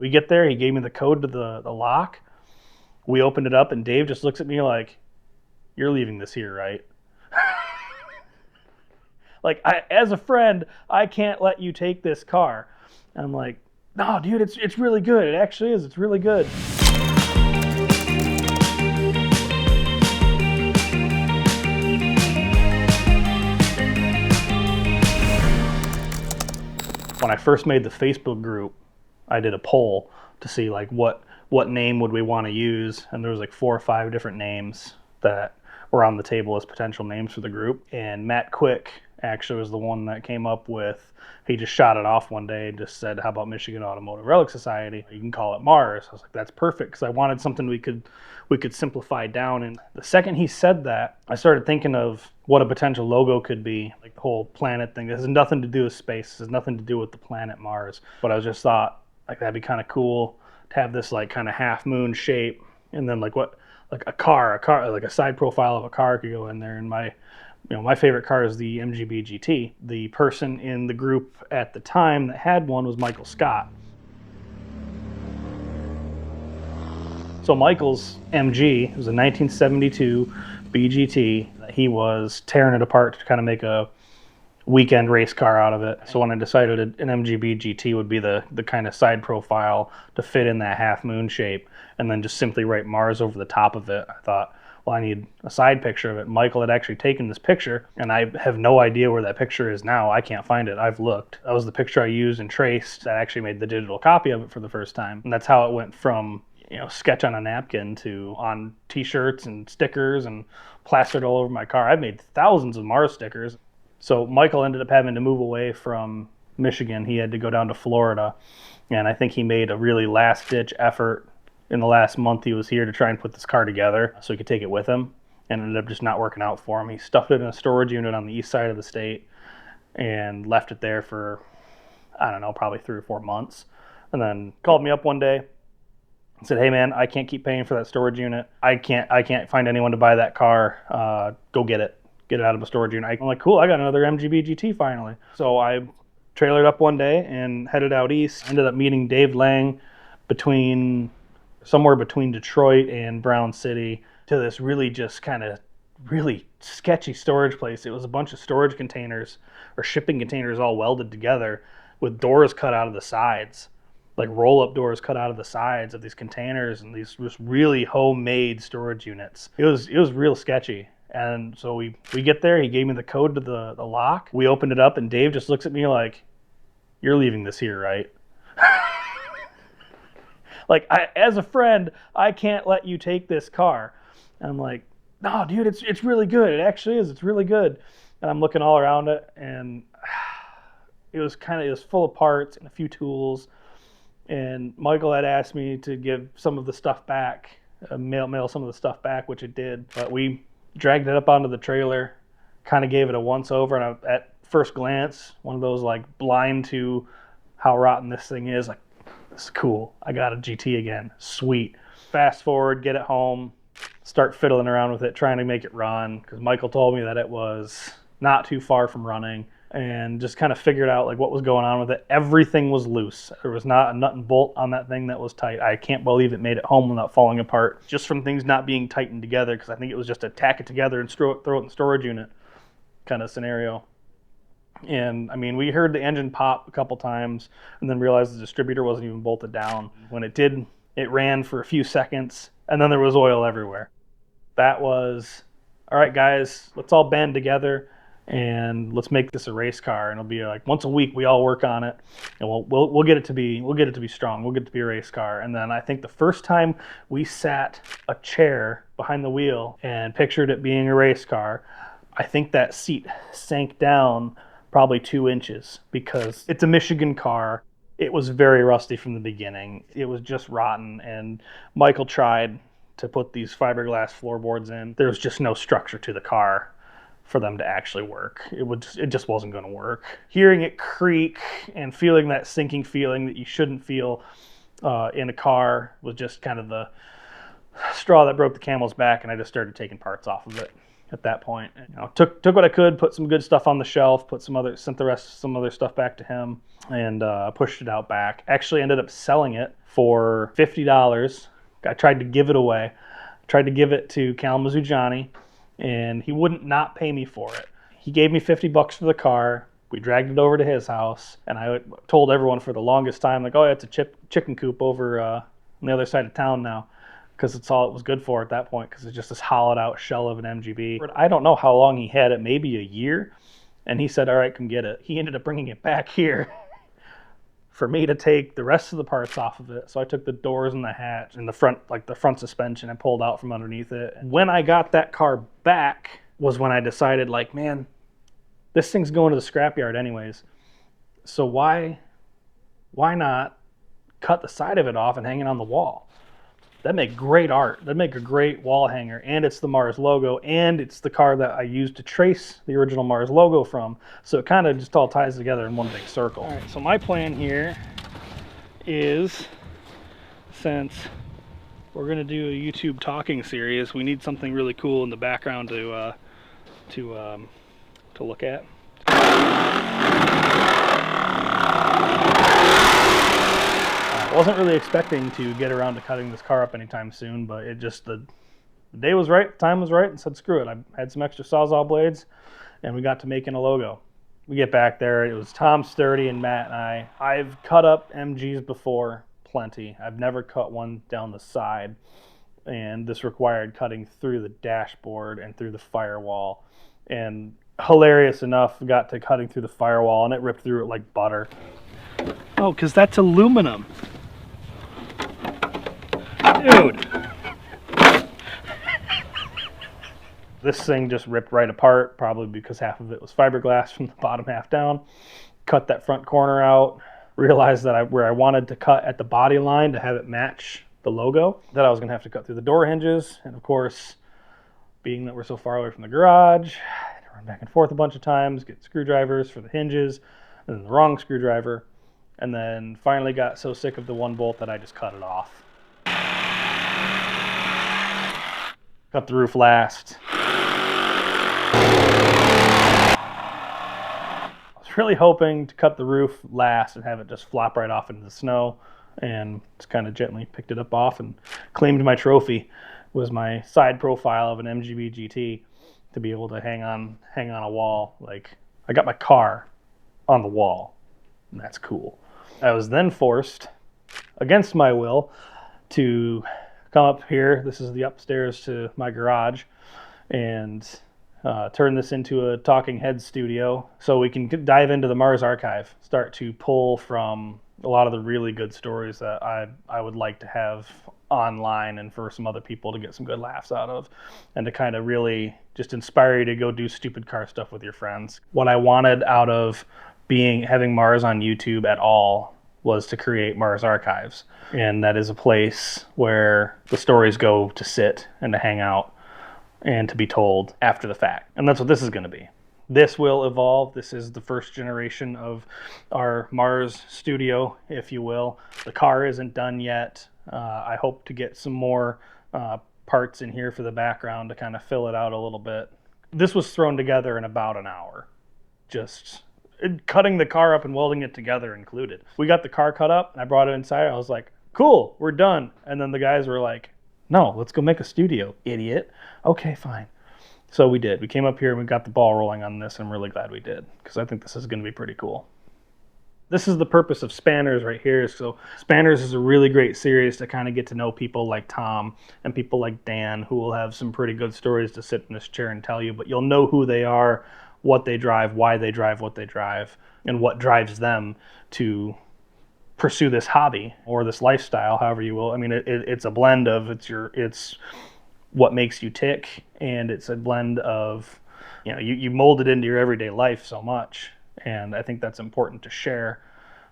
We get there, he gave me the code to the lock. We opened it up and Dave just looks at me like, "You're leaving this here, right?" Like, as a friend, I can't let you take this car. And I'm like, "No, dude, it's really good. It actually is. It's really good." When I first made the Facebook group, I did a poll to see like what name would we want to use, and there was like 4 or 5 different names that were on the table as potential names for the group. And Matt Quick actually was the one that came up with, he just shot it off one day and just said, "How about Michigan Automotive Relic Society? You can call it Mars." I was like, "That's perfect," because I wanted something we could simplify down. And the second he said that, I started thinking of what a potential logo could be, like the whole planet thing. This has nothing to do with space. This has nothing to do with the planet Mars. But I just thought, like, that'd be kind of cool to have this like kind of half moon shape, and then like a car, like a side profile of a car could go in there. And my favorite car is the MGB GT. The person in the group at the time that had one was Michael Scott. So Michael's MG was a 1972 BGT. He was tearing it apart to kind of make a weekend race car out of it. So when I decided an MGB GT would be the kind of side profile to fit in that half moon shape, and then just simply write Mars over the top of it, I thought, well, I need a side picture of it. Michael had actually taken this picture, and I have no idea where that picture is now. I can't find it. I've looked. That was the picture I used and traced that actually made the digital copy of it for the first time. And that's how it went from, sketch on a napkin to on t-shirts and stickers and plastered all over my car. I've made thousands of Mars stickers. So Michael ended up having to move away from Michigan. He had to go down to Florida, and I think he made a really last-ditch effort in the last month he was here to try and put this car together so he could take it with him, and it ended up just not working out for him. He stuffed it in a storage unit on the east side of the state and left it there for, I don't know, probably 3 or 4 months, and then called me up one day and said, "Hey man, I can't keep paying for that storage unit. I can't find anyone to buy that car. Go get it out of a storage unit." I'm like, "Cool, I got another MGB GT finally." So I trailered up one day and headed out east. Ended up meeting Dave Lang somewhere between Detroit and Brown City to this really just kind of really sketchy storage place. It was a bunch of storage containers or shipping containers all welded together with doors cut out of the sides, like roll-up doors cut out of the sides of these containers, and these just really homemade storage units. It was real sketchy. And so we get there, he gave me the code to the lock. We opened it up and Dave just looks at me like, "You're leaving this here, right?" Like, as a friend, I can't let you take this car. And I'm like, "No, dude, it's really good. It actually is. It's really good." And I'm looking all around it, and it was full of parts and a few tools. And Michael had asked me to give some of the stuff back, mail some of the stuff back, which it did. But we dragged it up onto the trailer, kind of gave it a once over, and at first glance, one of those like blind to how rotten this thing is, like, "This is cool. I got a GT again. Sweet." Fast forward, get it home, start fiddling around with it, trying to make it run, because Michael told me that it was not too far from running, and just kind of figured out like what was going on with it. Everything was loose. There was not a nut and bolt on that thing that was tight. I can't believe it made it home without falling apart, just from things not being tightened together, because I think it was just a tack it together and throw it in the storage unit kind of scenario. And I mean, we heard the engine pop a couple times and then realized the distributor wasn't even bolted down. When it did, it ran for a few seconds, and then there was oil everywhere. That was, all right, guys, let's all band together and let's make this a race car. And it'll be like once a week we all work on it, and we'll get it to be strong. We'll get it to be a race car. And then I think the first time we sat a chair behind the wheel and pictured it being a race car, I think that seat sank down probably 2 inches, because it's a Michigan car. It was very rusty from the beginning. It was just rotten, and Michael tried to put these fiberglass floorboards in. There was just no structure to the car for them to actually work. It just wasn't going to work. Hearing it creak and feeling that sinking feeling that you shouldn't feel in a car was just kind of the straw that broke the camel's back, and I just started taking parts off of it. at that point. And, took what I could, put some good stuff on the shelf, sent some other stuff back to him, and pushed it out back. Actually ended up selling it for $50. I tried to give it away. Tried to give it to Kalamazoo Johnny, and he wouldn't not pay me for it. He gave me $50 for the car. We dragged it over to his house, and I told everyone for the longest time, like, oh, yeah, it's a chicken coop over on the other side of town now, because it's all it was good for at that point, because it's just this hollowed out shell of an MGB. I don't know how long he had it, maybe a year, and he said, all right, come get it. He ended up bringing it back here for me to take the rest of the parts off of it. So I took the doors and the hatch and the front suspension and pulled out from underneath it. When I got that car back was when I decided, like, man, this thing's going to the scrapyard anyways. So why not cut the side of it off and hang it on the wall? That'd make great art. That'd make a great wall hanger. And it's the Mars logo, and it's the car that I used to trace the original Mars logo from. So it kind of just all ties together in one big circle. All right, so my plan here is, since we're gonna do a YouTube talking series, we need something really cool in the background to look at. I wasn't really expecting to get around to cutting this car up anytime soon, but it just, the day was right, the time was right, and said screw it. I had some extra Sawzall blades, and we got to making a logo. We get back there, it was Tom Sturdy and Matt and I. I've cut up MGs before, plenty. I've never cut one down the side, and this required cutting through the dashboard and through the firewall. And hilarious enough, got to cutting through the firewall, and it ripped through it like butter. Oh, because that's aluminum. Dude. This thing just ripped right apart, probably because half of it was fiberglass from the bottom half down. Cut that front corner out, realized that where I wanted to cut at the body line to have it match the logo, that I was gonna have to cut through the door hinges. And of course, being that we're so far away from the garage, I had to run back and forth a bunch of times, get screwdrivers for the hinges, and then the wrong screwdriver. And then finally got so sick of the one bolt that I just cut it off. Cut the roof last. I was really hoping to cut the roof last and have it just flop right off into the snow, and just kind of gently picked it up off and claimed my trophy. Was my side profile of an MGB GT to be able to hang on a wall. Like, I got my car on the wall, and that's cool. I was then forced, against my will, to come up here. This is the upstairs to my garage, and turn this into a talking head studio so we can dive into the Mars archive, start to pull from a lot of the really good stories that I would like to have online, and for some other people to get some good laughs out of, and to kind of really just inspire you to go do stupid car stuff with your friends. What I wanted out of having Mars on YouTube at all was to create Mars Archives, and that is a place where the stories go to sit and to hang out and to be told after the fact. And that's what this is going to be. This will evolve. This is the first generation of our Mars studio, if you will. The car isn't done yet. I hope to get some more parts in here for the background to kind of fill it out a little bit. This was thrown together in about an hour. Just cutting the car up and welding it together included. We got the car cut up, and I brought it inside. I was like, cool, we're done. And then the guys were like, no, let's go make a studio, idiot. Okay, fine. So we did. We came up here and we got the ball rolling on this, and I'm really glad we did, because I think this is going to be pretty cool. This is the purpose of Spanners right here. So Spanners is a really great series to kind of get to know people like Tom and people like Dan, who will have some pretty good stories to sit in this chair and tell you, but you'll know who they are, what they drive, why they drive what they drive, and what drives them to pursue this hobby or this lifestyle, however you will. I mean, it's a blend of it's what makes you tick, and it's a blend of, you mold it into your everyday life so much, and I think that's important to share.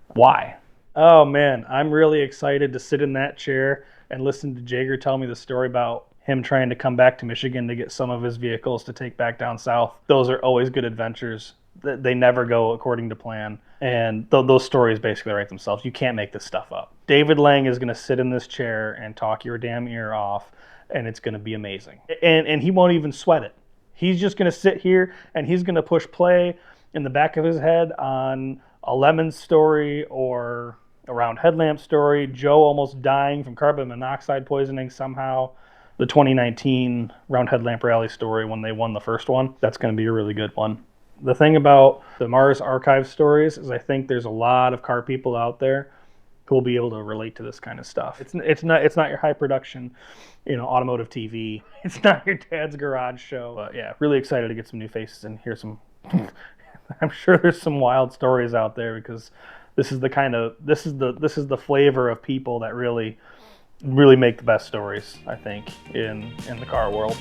Why? Oh man, I'm really excited to sit in that chair and listen to Jager tell me the story about him trying to come back to Michigan to get some of his vehicles to take back down south. Those are always good adventures. They never go according to plan. And those stories basically write themselves. You can't make this stuff up. David Lang is going to sit in this chair and talk your damn ear off, and it's going to be amazing. And he won't even sweat it. He's just going to sit here and he's going to push play in the back of his head on a Lemon story or a Round Headlamp story, Joe almost dying from carbon monoxide poisoning somehow, the 2019 Round Headlamp Rally story when they won the first one. That's going to be a really good one. The thing about the Mars Archive stories is I think there's a lot of car people out there who will be able to relate to this kind of stuff. It's not your high production, automotive TV. It's not your dad's garage show. But yeah, really excited to get some new faces and hear some. I'm sure there's some wild stories out there because this is the flavor of people that really make the best stories, I think, in the car world.